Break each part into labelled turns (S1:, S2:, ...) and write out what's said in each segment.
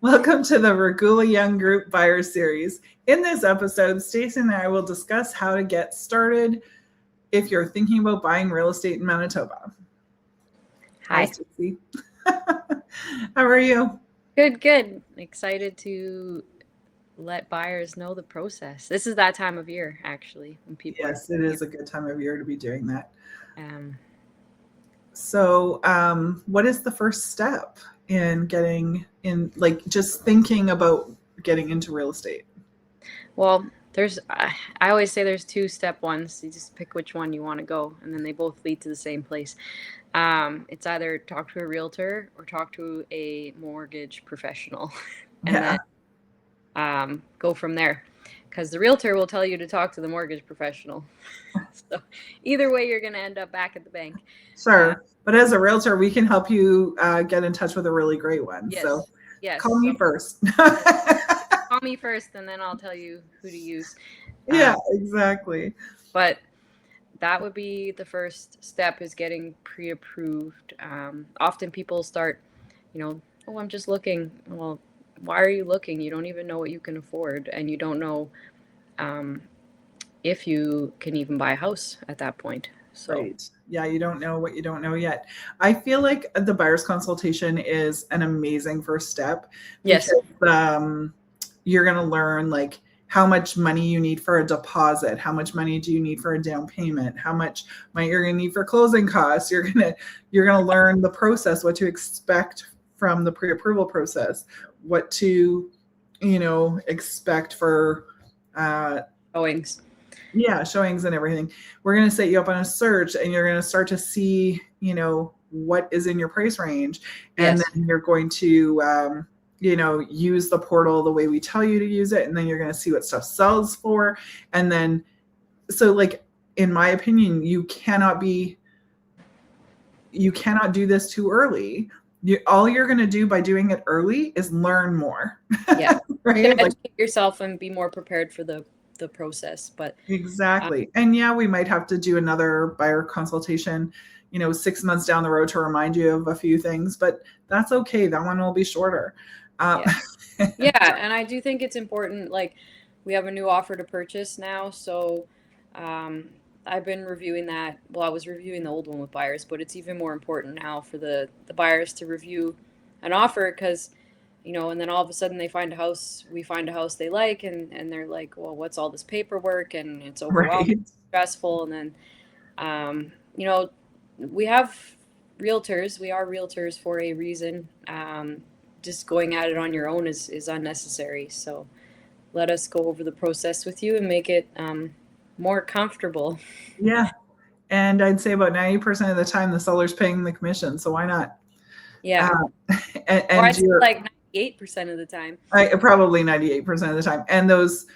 S1: Welcome to the Regula Young Group Buyer Series. In this episode, Stacey and I will discuss how to get started if you're thinking about buying real estate in Manitoba.
S2: Hi,
S1: Stacey. How are you?
S2: Good. Excited to let buyers know the process. This is that time of year, actually, when people
S1: Yes, it is a good time of year to be doing that.
S2: Um,
S1: So, what is the first step in getting in, like just thinking about getting into real estate?
S2: well, I always say there's two step ones. You just pick which one you want to go, and then they both lead to the same place. It's either talk to a realtor or talk to a mortgage professional, and
S1: Yeah.
S2: then go from there. Because the realtor will tell you to talk to the mortgage professional. So either way, you're going to end up back at the bank.
S1: Sure. But as a realtor, we can help you get in touch with a really great one.
S2: Yes.
S1: So
S2: Yes.
S1: call me first.
S2: Call me first, and then I'll tell you who to use.
S1: Yeah, exactly.
S2: But that would be the first step, is getting pre-approved. Often people start, oh, I'm just looking. Well, why are you looking? You don't even know what you can afford, and you don't know if you can even buy a house at that point. So.
S1: Right. Yeah, you don't know what you don't know yet. I feel like the buyer's consultation is an amazing first step.
S2: Yes.
S1: Because, you're going to learn like how much money you need for a deposit, how much money do you need for a down payment, how much money you're going to need for closing costs. You're going to learn the process, what to expect from the pre-approval process, what to, expect for
S2: showings.
S1: Yeah, showings and everything. We're going to set you up on a search, and you're going to start to see, what is in your price range. And then you're going to, use the portal the way we tell you to use it. And then you're going to see what stuff sells for. And then, so like, in my opinion, you cannot do this too early. All you're going to do by doing it early is learn more.
S2: Yeah.
S1: Right?
S2: Educate yourself and be more prepared for the process. But
S1: exactly. And yeah, we might have to do another buyer consultation, 6 months down the road to remind you of a few things, but that's okay. That one will be shorter.
S2: Yeah. And I do think it's important. Like, we have a new offer to purchase now. So I've been reviewing that. Well, I was reviewing the old one with buyers, but it's even more important now for the buyers to review an offer, because and then all of a sudden we find a house they like, and they're like, well, what's all this paperwork, and it's overwhelming, right. Stressful. And then, we have realtors. We are realtors for a reason. Just going at it on your own is unnecessary. So let us go over the process with you and make it more comfortable.
S1: Yeah. And I'd say about 90% of the time, the seller's paying the commission. So why not?
S2: Yeah.
S1: And
S2: I'd say like 98% of the time.
S1: Probably 98% of the time. And those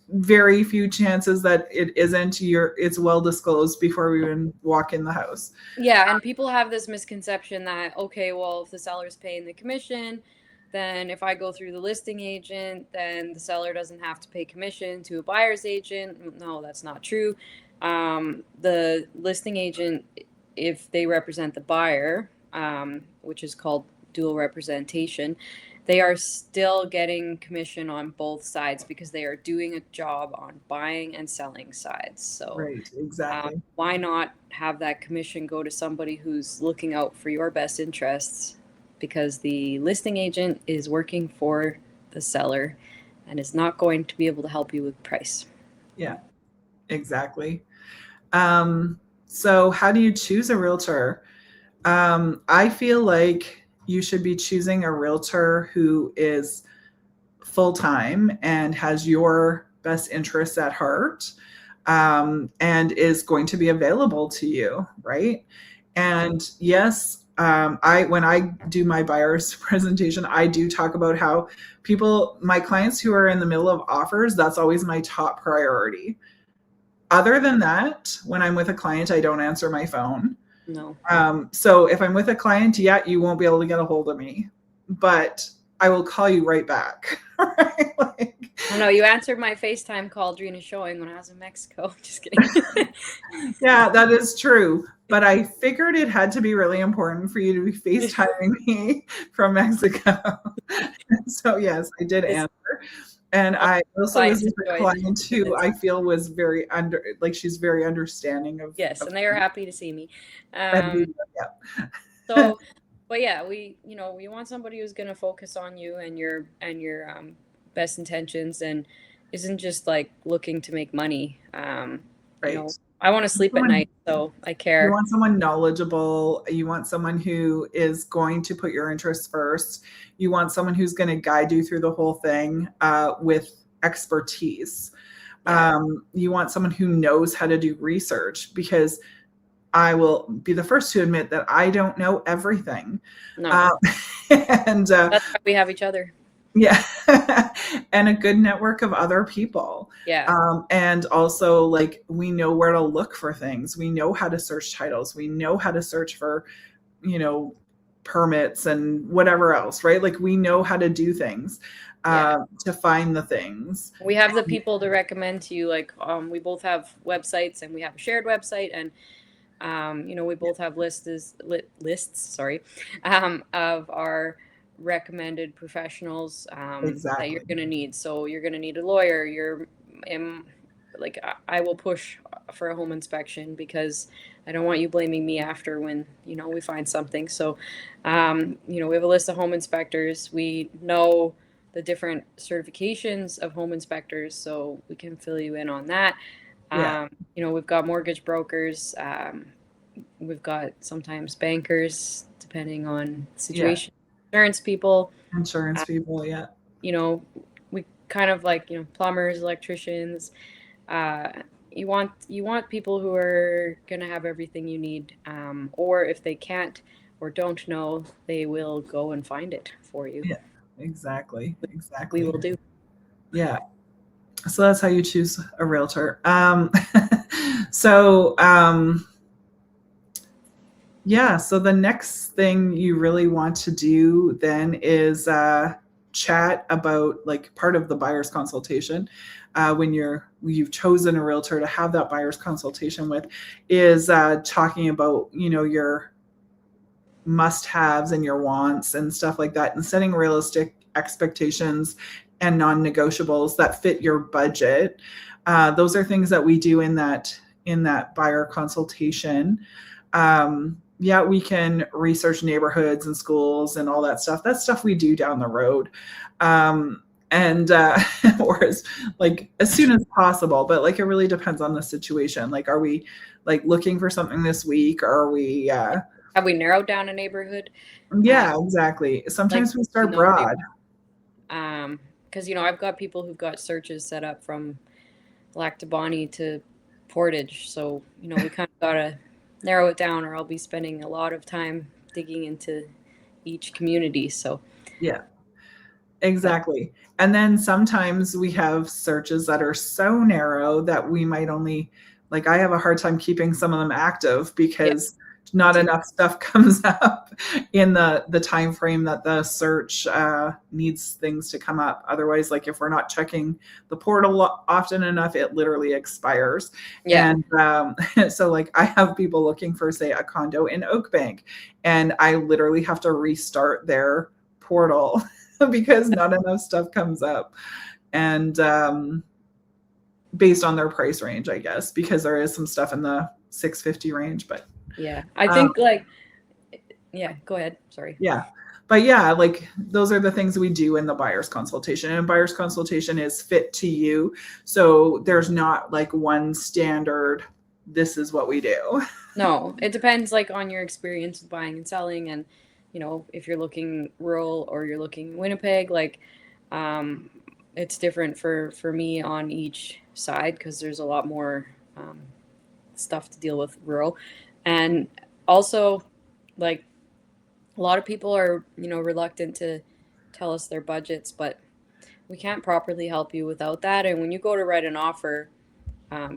S1: very few chances that it isn't, it's well disclosed before we even walk in the house.
S2: Yeah. And people have this misconception that, okay, well, if the seller's paying the commission, then if I go through the listing agent, then the seller doesn't have to pay commission to a buyer's agent. No, that's not true. The listing agent, if they represent the buyer, which is called dual representation, they are still getting commission on both sides, because they are doing a job on buying and selling sides. So
S1: right, exactly.
S2: Why not have that commission go to somebody who's looking out for your best interests? Because the listing agent is working for the seller and is not going to be able to help you with price.
S1: Yeah, exactly. So how do you choose a realtor? I feel like you should be choosing a realtor who is full-time and has your best interests at heart, and is going to be available to you, right? And yes, when I do my buyer's presentation, I do talk about how my clients who are in the middle of offers, that's always my top priority. Other than that, when I'm with a client, I don't answer my phone.
S2: No.
S1: So if I'm with a client, you won't be able to get a hold of me. But I will call you right back. Right? Like,
S2: Oh no, you answered my FaceTime call during a showing when I was in Mexico. Just kidding.
S1: yeah, that is true. But I figured it had to be really important for you to be FaceTiming me from Mexico. So yes, I did
S2: It's
S1: answer. And
S2: all
S1: I also was
S2: clients
S1: with a
S2: enjoyed
S1: client
S2: the
S1: who I
S2: visit.
S1: feel was very she's very understanding
S2: Yes,
S1: of
S2: and they were happy to see me.
S1: and we, yeah.
S2: So, but yeah, we want somebody who's going to focus on you and your best intentions and isn't just like looking to make money.
S1: Right.
S2: I want to sleep at
S1: Someone
S2: night, so I
S1: You
S2: care.
S1: want someone knowledgeable. You want someone who is going to put your interests first. You want someone who's going to guide you through the whole thing with expertise.
S2: Yeah.
S1: You want someone who knows how to do research, because I will be the first to admit that I don't know everything.
S2: No,
S1: Uh, and
S2: that's why we have each other.
S1: yeah, and a good network of other people.
S2: Yeah.
S1: And also, like, we know where to look for things. We know how to search titles. We know how to search for, you know, permits and whatever else, right? Like, we know how to do things
S2: Yeah.
S1: to find the things.
S2: We have the people to recommend to you. Like, we both have websites and we have a shared website, and we both have lists, sorry, of our recommended professionals that you're
S1: Exactly.
S2: going to need. So you're going to need a lawyer. Like, I will push for a home inspection because I don't want you blaming me after when, we find something. So, we have a list of home inspectors. We know the different certifications of home inspectors, so we can fill you in on that.
S1: Yeah.
S2: We've got mortgage brokers. We've got sometimes bankers, depending on the
S1: Yeah.
S2: situation. Insurance people.
S1: Insurance
S2: Uh,
S1: people. Yeah.
S2: we kind of like plumbers, electricians. Uh, you want people who are gonna have everything you need, or if they can't or don't know, they will go and find it for you.
S1: Yeah. Exactly.
S2: We
S1: Exactly.
S2: will do.
S1: Yeah. So that's how you choose a realtor. So yeah, so the next thing you really want to do then is chat about, like, part of the buyer's consultation when you've chosen a realtor to have that buyer's consultation with, is talking about, your must-haves and your wants and stuff like that, and setting realistic expectations and non-negotiables that fit your budget. Those are things that we do in that buyer consultation. Yeah, we can research neighborhoods and schools and all that stuff. That's stuff we do down the road. And or as soon as possible, but like, it really depends on the situation. Like, are we like looking for something this week, or are we
S2: Have we narrowed down a neighborhood?
S1: yeah, exactly.
S2: Like,
S1: Sometimes we start
S2: no
S1: broad.
S2: because I've got people who've got searches set up from Lactabani to Portage, so we kind of gotta narrow it down, or I'll be spending a lot of time digging into each community. So,
S1: Yeah,
S2: but
S1: exactly. And then sometimes we have searches that are so narrow that we might only, like, I have a hard time keeping some of them active
S2: yeah,
S1: because not enough stuff comes up in the time frame that the search needs things to come up. Otherwise, like, if we're not checking the portal often enough, it literally expires.
S2: yeah,
S1: And so, like, I have people looking for, say, a condo in Oakbank, and I literally have to restart their portal because not enough stuff comes up. And based on their price range, I guess, because there is some stuff in the 650 range, but
S2: yeah. I
S1: um,
S2: think like, yeah. Go ahead. Sorry.
S1: yeah. But yeah, like, those are the things we do in the buyer's consultation. And buyer's consultation is fit to you. So there's not like one standard, this is what we do.
S2: No, it depends like on your experience of buying and selling, and if you're looking rural or you're looking Winnipeg, like, um, it's different for me on each side because there's a lot more stuff to deal with rural, and also like a lot of people are reluctant to tell us their budgets, but we can't properly help you without that. And when you go to write an offer,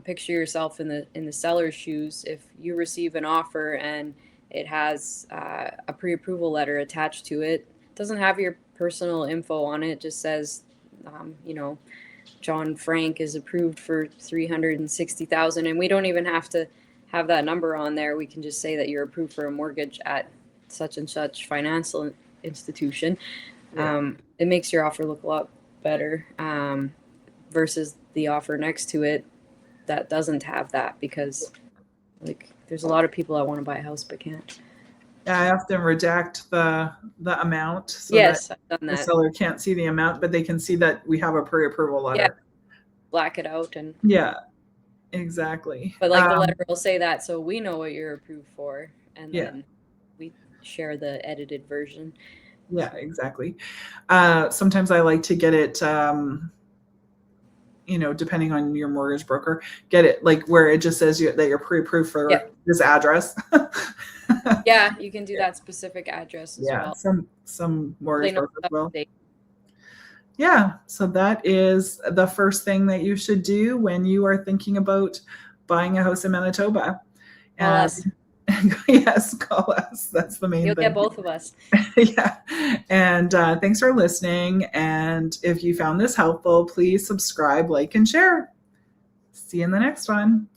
S2: picture yourself in the seller's shoes. If you receive an offer and it has a pre-approval letter attached to it, doesn't have your personal info on it. It just says, John Frank is approved for $360,000, and we don't even have to have that number on there. We can just say that you're approved for a mortgage at such and such financial institution.
S1: Yeah.
S2: It makes your offer look a lot better versus the offer next to it that doesn't have that, because there's a lot of people that want to buy a house but can't.
S1: Yeah, I often redact the amount so
S2: Yes,
S1: that
S2: I've done
S1: the
S2: that.
S1: seller can't see the amount, but they can see that we have a pre-approval letter.
S2: Yeah, black it out and.
S1: Yeah, exactly.
S2: But the letter will say that, so we know what you're approved for, and then we share the edited version.
S1: Yeah, exactly. Sometimes I like to get it, depending on your mortgage broker, get it where it just says that you're pre-approved for this address.
S2: Yeah, you can do that specific address as well.
S1: Some mortgage brokers will.
S2: Update.
S1: Yeah, so that is the first thing that you should do when you are thinking about buying a house in Manitoba.
S2: Call us.
S1: Yes, call us. That's the main thing.
S2: You'll get both of us.
S1: Yeah. And thanks for listening. And if you found this helpful, please subscribe, like, and share. See you in the next one.